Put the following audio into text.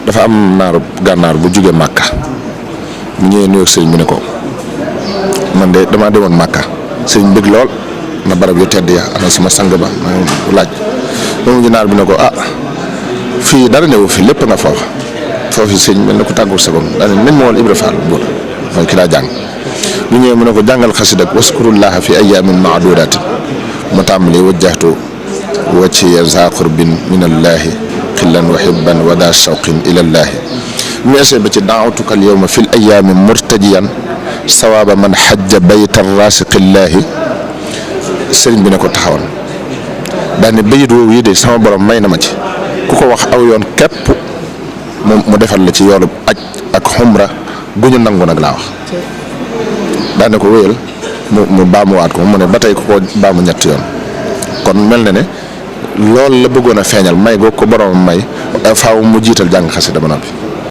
dafa am naaru gànnaar bu jóge Màkka mu ñëwee nuyoo sëriñ bi ne ko man de damaa demoon Màkka sëriñ bëgg lool na barab yu tedd ya ana sama sang ba maa ngi laaj moom ñu naar bi ne ko fii dara newu fi lépp nga foofu sëriñ mel na ko tàggul sagom daal nañ ma woon Ibra Fall buur mooy ki daa jàng bu ñëwee mu ne ko jàngal xasida ak waskurullaha fi ayaamin maadudatin mu tàmbali wajjahtu wajhiya za qurbin minallaahi xillan wa xibban wa daa shawqin ilallaahi mu essee ba ci daawtuka al yawma fil ayaami murtajiyan sawaaba man xajja bayta rasiqillaahi sëriñ bi ne ko taxawal daal ne bayit woowu yi de sama borom may na ma ci ku ko wax aw yoon képp mu defal la ci yoolu aj ak xumra gu ñu nangu nag laa wax daane ko wéyal mu baamuwaat ko mu ne ba tey ku ko baamu ñetti yoon kon mel na ne loolu la bëggoon a feeñal may goo ko borom may faaw mu jiital jàng xasida ba noppi